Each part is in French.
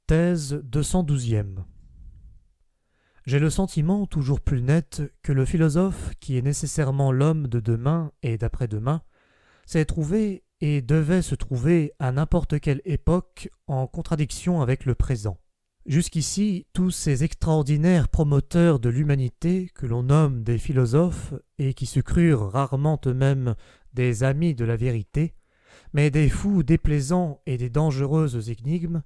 Thèse 212e. J'ai le sentiment toujours plus net que le philosophe, qui est nécessairement l'homme de demain et d'après-demain, s'est trouvé et devait se trouver à n'importe quelle époque en contradiction avec le présent. Jusqu'ici, tous ces extraordinaires promoteurs de l'humanité que l'on nomme des philosophes et qui se crurent rarement eux-mêmes des amis de la vérité, mais des fous déplaisants et des dangereuses énigmes,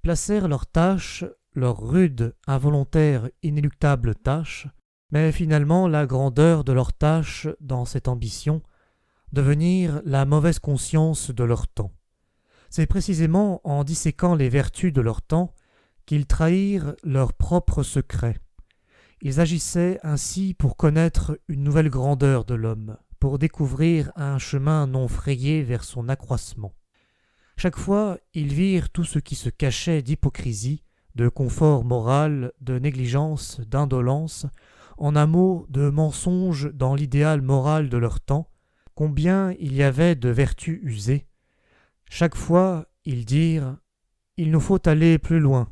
placèrent leurs tâches, leurs rudes, involontaires, inéluctables tâches, mais finalement la grandeur de leurs tâches dans cette ambition, devenir la mauvaise conscience de leur temps. C'est précisément en disséquant les vertus de leur temps qu'ils trahirent leurs propres secrets. Ils agissaient ainsi pour connaître une nouvelle grandeur de l'homme, pour découvrir un chemin non frayé vers son accroissement. Chaque fois, ils virent tout ce qui se cachait d'hypocrisie, de confort moral, de négligence, d'indolence, en un mot de mensonge dans l'idéal moral de leur temps, combien il y avait de vertus usées. Chaque fois, ils dirent « Il nous faut aller plus loin,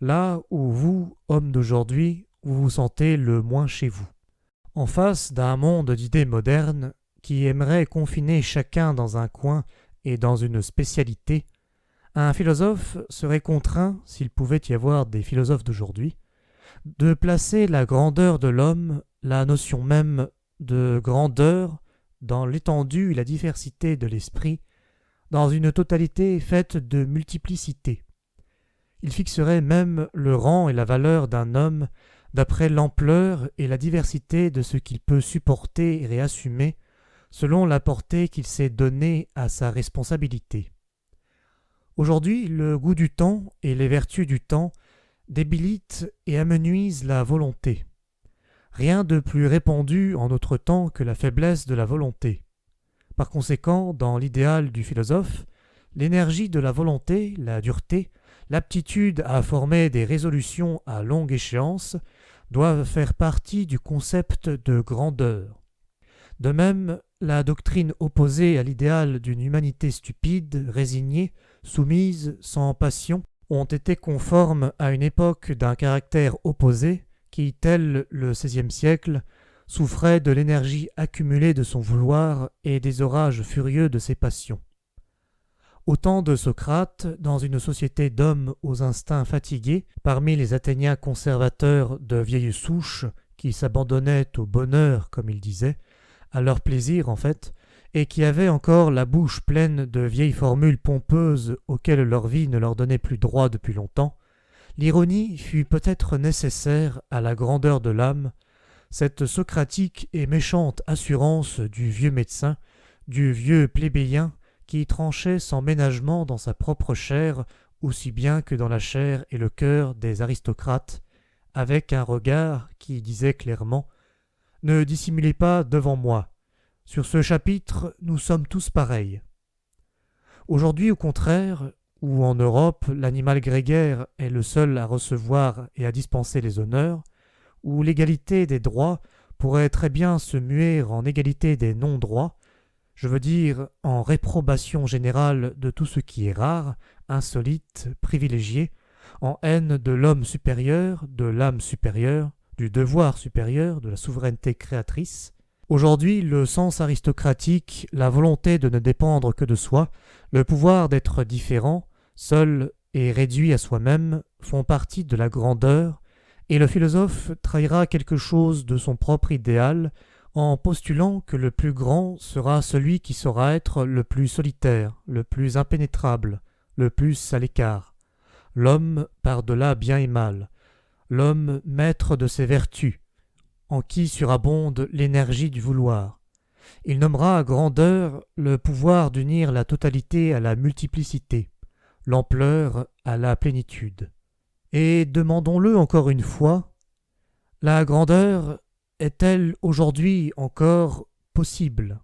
là où vous, hommes d'aujourd'hui, vous vous sentez le moins chez vous. » En face d'un monde d'idées modernes qui aimerait confiner chacun dans un coin et dans une spécialité, un philosophe serait contraint, s'il pouvait y avoir des philosophes d'aujourd'hui, de placer la grandeur de l'homme, la notion même de grandeur, dans l'étendue et la diversité de l'esprit, dans une totalité faite de multiplicité. Il fixerait même le rang et la valeur d'un homme d'après l'ampleur et la diversité de ce qu'il peut supporter et assumer, selon la portée qu'il s'est donnée à sa responsabilité. Aujourd'hui, le goût du temps et les vertus du temps débilitent et amenuisent la volonté. Rien de plus répandu en notre temps que la faiblesse de la volonté. Par conséquent, dans l'idéal du philosophe, l'énergie de la volonté, la dureté, l'aptitude à former des résolutions à longue échéance doivent faire partie du concept de grandeur. De même, la doctrine opposée à l'idéal d'une humanité stupide, résignée, soumise, sans passion, ont été conformes à une époque d'un caractère opposé qui, tel le XVIe siècle, souffrait de l'énergie accumulée de son vouloir et des orages furieux de ses passions. Au temps de Socrate, dans une société d'hommes aux instincts fatigués, parmi les Athéniens conservateurs de vieille souche qui s'abandonnaient au bonheur, comme il disait, à leur plaisir en fait, et qui avaient encore la bouche pleine de vieilles formules pompeuses auxquelles leur vie ne leur donnait plus droit depuis longtemps, l'ironie fut peut-être nécessaire à la grandeur de l'âme, cette socratique et méchante assurance du vieux médecin, du vieux plébéien qui tranchait sans ménagement dans sa propre chair aussi bien que dans la chair et le cœur des aristocrates, avec un regard qui disait clairement « Ne dissimulez pas devant moi. Sur ce chapitre, nous sommes tous pareils. » Aujourd'hui, au contraire, où en Europe l'animal grégaire est le seul à recevoir et à dispenser les honneurs, où l'égalité des droits pourrait très bien se muer en égalité des non-droits, je veux dire en réprobation générale de tout ce qui est rare, insolite, privilégié, en haine de l'homme supérieur, de l'âme supérieure, du devoir supérieur, de la souveraineté créatrice. Aujourd'hui, le sens aristocratique, la volonté de ne dépendre que de soi, le pouvoir d'être différent, seul et réduit à soi-même, font partie de la grandeur, et le philosophe trahira quelque chose de son propre idéal en postulant que le plus grand sera celui qui saura être le plus solitaire, le plus impénétrable, le plus à l'écart. L'homme par-delà bien et mal, l'homme maître de ses vertus, en qui surabonde l'énergie du vouloir. Il nommera grandeur le pouvoir d'unir la totalité à la multiplicité, l'ampleur à la plénitude. Et demandons-le encore une fois, la grandeur est-elle aujourd'hui encore possible ?